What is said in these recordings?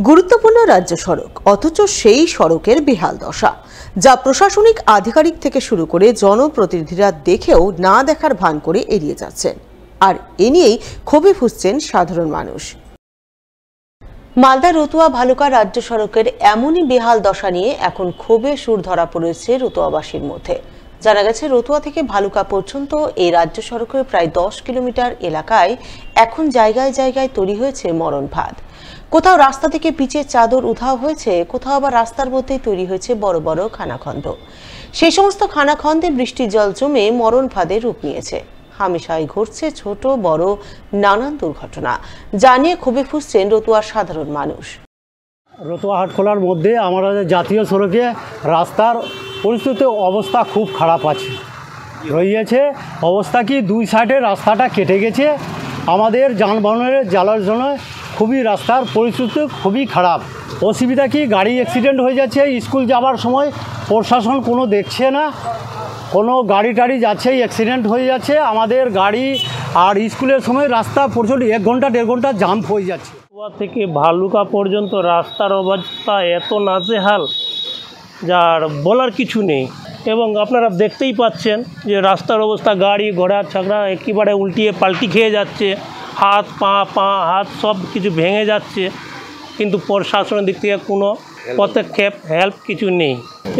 গুরুত্বপূর্ণ রাজ্য সড়ক অথচ সেই সড়কের বেহাল দশা, যা প্রশাসনিক আধিকারিক থেকে শুরু করে জনপ্রতিনিধিরা দেখেও না দেখার ভান করে এড়িয়ে যাচ্ছেন। আর এ নিয়েই ক্ষোভে ফুঁসছেন সাধারণ মানুষ। মালদা রতুয়া ভালুকা রাজ্য সড়কের এমনই বেহাল দশা নিয়ে এখন ক্ষোভে সুর ধরা পড়েছে রতুয়াবাসীর মধ্যে। জানা গেছে, রতুয়া থেকে ভালুকা পর্যন্ত এই রাজ্য সড়কের প্রায় 10 কিলোমিটার এলাকায় এখন জায়গায় জায়গায় তৈরি হয়েছে মরণ ফাঁদ। কোথাও রাস্তা থেকে পিচের চাদর উধাও হয়েছে, কোথাও আবার রাস্তার মধ্যেই তৈরি হয়েছে বড় বড় খানাখন্দ। সেই সমস্ত খানাখন্দে বৃষ্টির জল জমে মরণ ফাঁদে রূপ নিয়েছে। হামেশাই ঘটছে ছোট বড় নানান দুর্ঘটনা, যা নিয়ে ক্ষোভে ফুঁসছেন রতুয়ার সাধারণ মানুষ। রতুয়া হাটখোলার মধ্যে আমাদের জাতীয় সড়কে রাস্তার পরিস্থিতি অবস্থা খুব খারাপ আছে রয়েছে। অবস্থা কি, দুই সাইডে রাস্তাটা কেটে গেছে। আমাদের যানবাহনের জ্বালার জন্য খুবই রাস্তার পরিস্থিতি খুবই খারাপ। অসুবিধা কি, গাড়ি অ্যাক্সিডেন্ট হয়ে যাচ্ছে। স্কুল যাওয়ার সময় প্রশাসন কোনো দেখছে না, কোনো গাড়ি টাড়ি যাচ্ছে, অ্যাক্সিডেন্ট হয়ে যাচ্ছে। আমাদের গাড়ি আর স্কুলের সময় রাস্তা প্রচুর 1 ঘন্টা 1.5 ঘন্টা জাম হয়ে যাচ্ছে। থেকে ভালুকা পর্যন্ত রাস্তার অবস্থা এত নাজেহাল, যার বলার কিছু নেই। এবং আপনারা দেখতেই পাচ্ছেন যে রাস্তার অবস্থা, গাড়ি ঘোড়া ছাগড়া একেবারে উল্টিয়ে পাল্টি খেয়ে যাচ্ছে। হাত হাত সব কিছু ভেঙে যাচ্ছে, কিন্তু প্রশাসনের দিক থেকে কোনো পদক্ষেপ হেল্প কিছু নেই।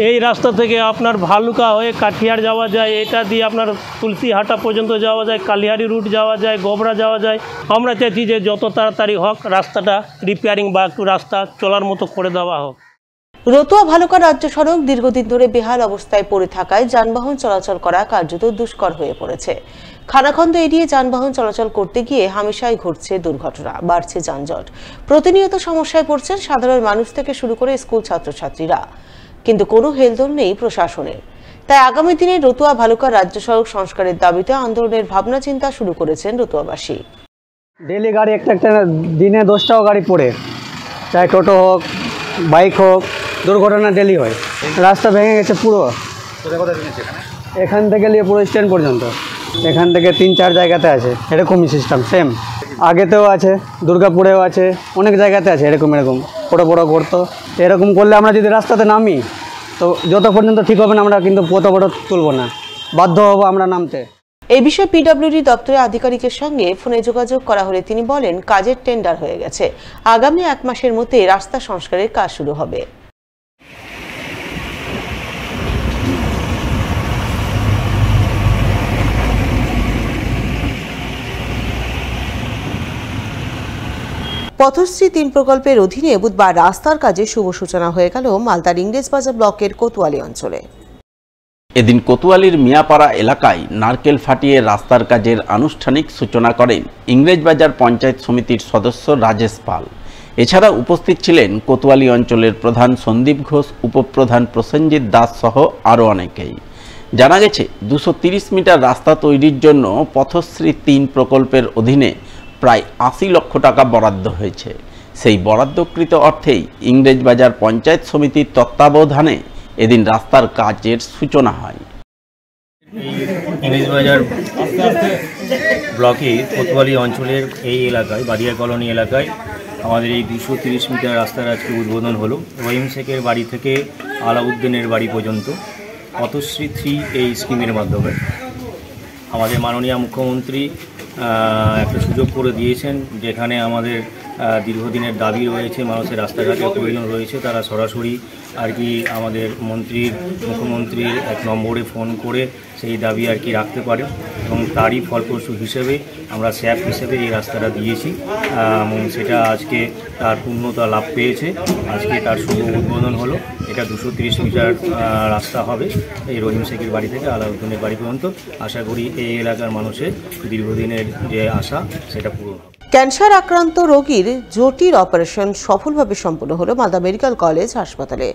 এই রাস্তা থেকে আপনার ভালুকা হয়ে কাঠিয়ার যাওয়া যায়, এটা দিয়ে আপনার তুলসীহাটা পর্যন্ত যাওয়া যায়, কালিহারি রুট যাওয়া যায়, গোবরা যাওয়া যায়। আমরা চাইছি যে যত তাড়াতাড়ি হোক রাস্তাটা রিপেয়ারিং বা একটু রাস্তা চলার মতো করে দেওয়া হোক। রতুয়া ভালুকা রাজ্য সড়ক দীর্ঘদিন ধরে বেহাল অবস্থায় পড়ে থাকায় যানবাহন চলাচল করা কার্যত দুষ্কর হয়ে পড়েছে। খানাখন্দ এড়িয়ে যানবাহন চলাচল করতে গিয়ে হামেশাই ঘটছে দুর্ঘটনা, বাড়ছে যানজট। প্রতিনিয়ত সমস্যায় পড়ছেন সাধারণ মানুষ থেকে শুরু করে স্কুল ছাত্রছাত্রীরা, কিন্তু কোনো হেলদোল নেই প্রশাসনের। তাই আগামী দিনে রতুয়া ভালুকা রাজ্য সড়ক সংস্কারের দাবিতে আন্দোলনের ভাবনা চিন্তা শুরু করেছেন রতুয়াবাসী। ডেলি গাড়ি একটা দিনে 10টাও গাড়ি পড়ে, চাই টোটো হোক বাইক হোক, দুর্ঘটনা ডেলি হয়। রাস্তা ভেঙে গেছে পুরো, এখান থেকে নিয়ে পুরো স্ট্যান্ড পর্যন্ত, এখান থেকে 3-4 জায়গাতে আছে এরকমই সিস্টেম। সেম আগেতেও আছে, দুর্গাপুরেও আছে, অনেক জায়গাতে আছে এরকম বড় বড় গর্ত। এরকম করলে আমরা যদি রাস্তাতে নামি, তো যত পর্যন্ত ঠিক হবে না আমরা কিন্তু বড় তুলব না, বাধ্য হবো আমরা নামতে। এই বিষয়ে পিডব্লিউডি দপ্তরের আধিকারিকের সঙ্গে ফোনে যোগাযোগ করা হলে তিনি বলেন, কাজের টেন্ডার হয়ে গেছে, আগামী 1 মাসের মধ্যে রাস্তা সংস্কারের কাজ শুরু হবে। পথশ্রী 3 প্রকল্পের অধীনে বুধবার রাস্তার কাজে শুভ সূচনা হয়ে গেল মালদার ইংরেজবাজার ব্লকের কোতোয়ালি অঞ্চলে। এদিন কোতোয়ালির মিয়াপাড়া এলাকায় নারকেল ফাটিয়ে রাস্তার কাজের আনুষ্ঠানিক সূচনা করেন ইংরেজবাজার পঞ্চায়েত সমিতির সদস্য রাজেশ পাল। এছাড়া উপস্থিত ছিলেন কোতোয়ালি অঞ্চলের প্রধান সন্দীপ ঘোষ, উপপ্রধান প্রসেনজিৎ দাস সহ আরও অনেকেই। জানা গেছে, 230 মিটার রাস্তা তৈরির জন্য পথশ্রী 3 প্রকল্পের অধীনে প্রায় 80 লক্ষ টাকা বরাদ্দ হয়েছে। সেই বরাদ্দকৃত অর্থেই ইংরেজবাজার পঞ্চায়েত সমিতির তত্ত্বাবধানে এদিন রাস্তার কাজের সূচনা হয়। ইংরেজবাজার ব্লকে কোতোয়ালি অঞ্চলের এই এলাকায়, বাদিয়া কলোনি এলাকায় আমাদের এই 230 মিটার রাস্তার আজকে উদ্বোধন হলো। রহিম শেখের বাড়ি থেকে আলাউদ্দিনের বাড়ি পর্যন্ত পথশ্রী 3 এই স্কিমের মাধ্যমে আমাদের মাননীয় মুখ্যমন্ত্রী একটা সুযোগ করে দিয়েছেন, যেখানে আমাদের দীর্ঘদিনের দাবি রয়েছে, মানুষের রাস্তাঘাটের প্রয়োজন রয়েছে। তারা সরাসরি আর কি আমাদের মুখ্যমন্ত্রীর 1 নম্বরে ফোন করে সেই দাবি আর কি রাখতে পারে, এবং তারই ফলপ্রসূ হিসেবে আমরা স্যাপ হিসেবে এই রাস্তাটা দিয়েছি, এবং সেটা আজকে তার পূর্ণতা লাভ পেয়েছে। আজকে তার শুভ উদ্বোধন হলো। এটা 230 মিটার রাস্তা হবে এই রহিম শেখের বাড়ি থেকে আলাউদ্দিনের বাড়ি পর্যন্ত। আশা করি এই এলাকার মানুষের দীর্ঘদিনের যে আশা সেটা পূরণ হবে। ক্যান্সার আক্রান্ত রোগীর জটিল অপারেশন সফলভাবে সম্পন্ন হলো মালদা মেডিকেল কলেজ হাসপাতালে।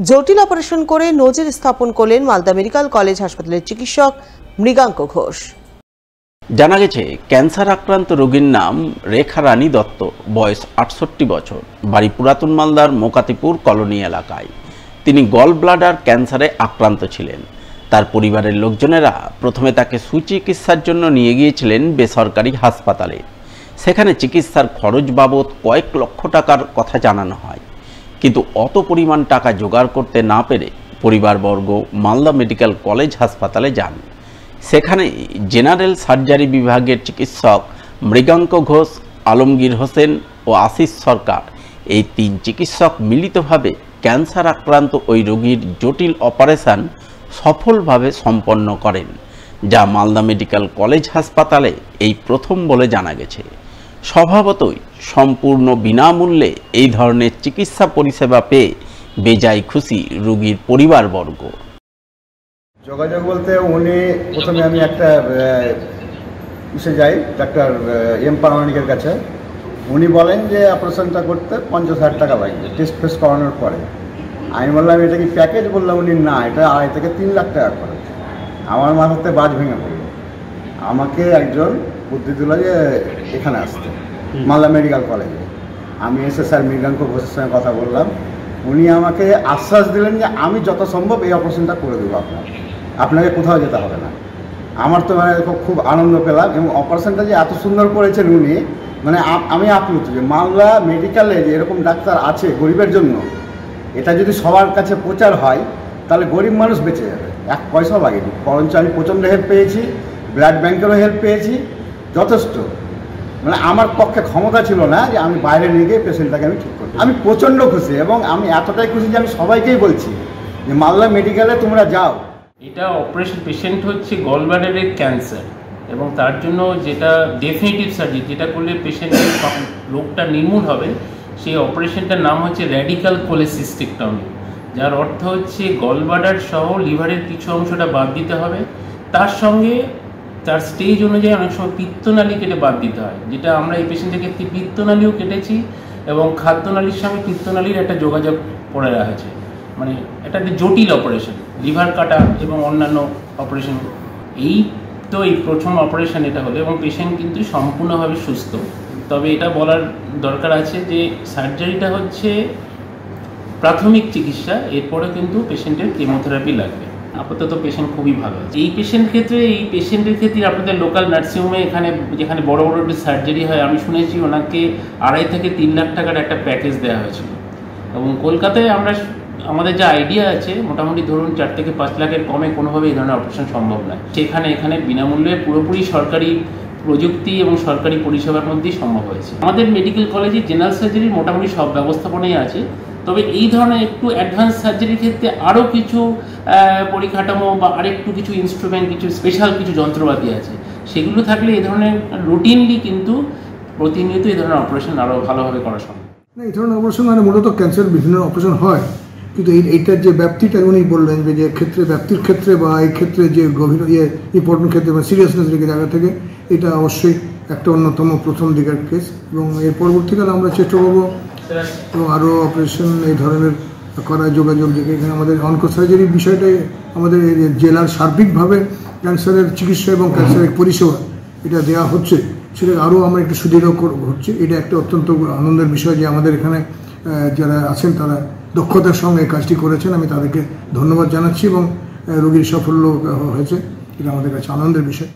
জটিল অপারেশন করে নজির স্থাপন করলেন মালদা মেডিকেল কলেজ হাসপাতালের চিকিৎসক মৃগাঙ্ক ঘোষ। জানা গেছে, ক্যান্সার আক্রান্ত রোগীর নাম রেখা রানী দত্ত, বয়স 68 বছর, বাড়ি পুরাতন মালদার মোকাতিপুর কলোনি এলাকায়। তিনি গল ব্লাডার ক্যান্সারে আক্রান্ত ছিলেন। তার পরিবারের লোকজনেরা প্রথমে তাকে সুচিকিৎসার জন্য নিয়ে গিয়েছিলেন বেসরকারি হাসপাতালে। সেখানে চিকিৎসার খরচ বাবদ কয়েক লক্ষ টাকার কথা জানানো হয়, কিন্তু অত পরিমাণ টাকা জোগাড় করতে না পেরে পরিবারবর্গ মালদা মেডিকেল কলেজ হাসপাতালে যান। সেখানে জেনারেল সার্জারি বিভাগের চিকিৎসক মৃগাঙ্ক ঘোষ, আলমগীর হোসেন ও আশিস সরকার এই 3 চিকিৎসক মিলিতভাবে ক্যান্সার আক্রান্ত ওই রোগীর জটিল অপারেশন সফলভাবে সম্পন্ন করেন, যা মালদা মেডিকেল কলেজ হাসপাতালে এই প্রথম বলে জানা গেছে। স্বভাবতই সম্পূর্ণ বিনামূল্যে এই ধরনের চিকিৎসা পরিষেবা পেয়ে বেজায় খুশি রোগীর পরিবারবর্গ। যোগাযোগ বলতে উনি প্রথমে আমি একটা ইসে যাই ডাক্তার এম পারমানিকের কাছে। উনি বলেন যে অপারেশনটা করতে 50,000 টাকা লাগবে টেস্ট ফেস্ট করানোর পরে। আমি বললাম এটা কি প্যাকেজ? বললাম উনি না, এটা 2.5 থেকে 3 লাখ টাকা খরচ। আমার মাথাতে বাজ ভেঙে পড়ল। আমাকে একজন বুদ্ধি দিল যে এখানে আসতে, মালদা মেডিকেল কলেজে। আমি এসে স্যার মৃগাঙ্ক ঘোষের সঙ্গে কথা বললাম। উনি আমাকে আশ্বাস দিলেন যে আমি যত সম্ভব এই অপারেশনটা করে দেবো, আপনাকে কোথাও যেতে হবে না। আমার তো মানে খুব আনন্দ পেলাম, এবং অপারেশনটা যে এত সুন্দর করেছেন উনি, মানে আমি আপ্লুত যে মালদা মেডিকেলে যে এরকম ডাক্তার আছে গরিবের জন্য। এটা যদি সবার কাছে প্রচার হয় তাহলে গরিব মানুষ বেঁচে যাবে, 1 পয়সাও লাগেনি। বরঞ্চ আমি প্রচণ্ড হেল্প পেয়েছি, ব্লাড ব্যাংকেরও হেল্প পেয়েছি যথেষ্ট। মানে আমার পক্ষে ক্ষমতা ছিল না যে আমি বাইরে নিয়ে গিয়ে পেশেন্টটাকে আমি ঠিক করি। আমি প্রচণ্ড খুশি, এবং আমি এতটাই খুশি যে আমি সবাইকেই বলছি যে মালদা মেডিকেলে তোমরা যাও। এটা অপারেশন পেশেন্ট হচ্ছে গলব্লাডারের ক্যান্সার, এবং তার জন্য যেটা ডেফিনিটিভ সার্জারি, যেটা করলে পেশেন্টের রোগটা নির্মূল হবে, সেই অপারেশনটার নাম হচ্ছে র্যাডিক্যাল কোলেসিস্টেক্টমি, যার অর্থ হচ্ছে গলব্লাডার সহ লিভারের কিছু অংশটা বাদ দিতে হবে। তার সঙ্গে তার স্টেজ অনুযায়ী অনেক সময় পিত্তনালী কেটে বাদ দিতে হয়, যেটা আমরা এই পেশেন্টের ক্ষেত্রে পিত্তনালীও কেটেছি, এবং খাদ্যনালীর সঙ্গে পিত্তনালীর একটা যোগাযোগ করে রাখা। মানে এটা একটা জটিল অপারেশন, লিভার কাটা এবং অন্যান্য অপারেশন। এই প্রথম অপারেশন এটা হলো, এবং পেশেন্ট কিন্তু সম্পূর্ণভাবে সুস্থ। তবে এটা বলার দরকার আছে যে সার্জারিটা হচ্ছে প্রাথমিক চিকিৎসা, এরপরে কিন্তু পেশেন্টের কেমোথেরাপি লাগবে। আপাতত পেশেন্ট খুবই ভালো আছে। এই পেশেন্টের ক্ষেত্রে আপনাদের লোকাল নার্সিংহোমে যেখানে বড় বড় সার্জারি হয়, আমি শুনেছি ওনাকে 2.5 থেকে 3 লাখ টাকার একটা প্যাকেজ দেওয়া হয়েছিল। এবং কলকাতায় আমাদের যা আইডিয়া আছে, মোটামুটি ধরুন 4 থেকে 5 লাখের কমে কোনোভাবে এই ধরনের অপারেশন সম্ভব নয়। এখানে বিনামূল্যে পুরোপুরি সরকারি প্রযুক্তি এবং সরকারি পরিষেবার মধ্যেই সম্ভব হয়েছে। আমাদের মেডিকেল কলেজে জেনারেল সার্জারির মোটামুটি সব ব্যবস্থাপনাই আছে, তবে এই ধরনের একটু অ্যাডভান্স সার্জারির ক্ষেত্রে আরও কিছু পরিকাঠামো বা আরেকটু কিছু ইনস্ট্রুমেন্ট, কিছু স্পেশাল কিছু যন্ত্রপাতি আছে। সেগুলো থাকলে এই ধরনের রুটিনলি কিন্তু প্রতিনিয়ত এই ধরনের অপারেশন আরও ভালোভাবে করা সম্ভব। না, এই ধরনের অপারেশন মানে মূলত ক্যান্সার বিভিন্ন অপারেশন হয়, কিন্তু এইটার যে ব্যাপ্তিটা উনি বললেন যে ক্ষেত্রে ব্যাপ্তির ক্ষেত্রে বা এই ক্ষেত্রে যে গভীর ইম্পর্টেন্ট ক্ষেত্রে বা সিরিয়াসনেস দিকে জায়গা থেকে এটা অবশ্যই একটা অন্যতম প্রথম দিকের কেস। এবং এর পরবর্তীকালে আমরা চেষ্টা করবো এবং আরও অপারেশন এই ধরনের করার যোগাযোগ দিকে। এখানে আমাদের অনকো সার্জারির বিষয়টাই আমাদের জেলার সার্বিকভাবে ক্যান্সারের চিকিৎসা এবং ক্যান্সারের পরিষেবা এটা দেওয়া হচ্ছে, সেটা আরও আমরা একটু সুদৃঢ় হচ্ছে। এটা একটা অত্যন্ত আনন্দের বিষয় যে আমাদের এখানে যারা আছেন তারা দক্ষতার সঙ্গে এই কাজটি করেছেন। আমি তাদেরকে ধন্যবাদ জানাচ্ছি, এবং রোগীর সাফল্য হয়েছে, এটা আমাদের কাছে আনন্দের বিষয়।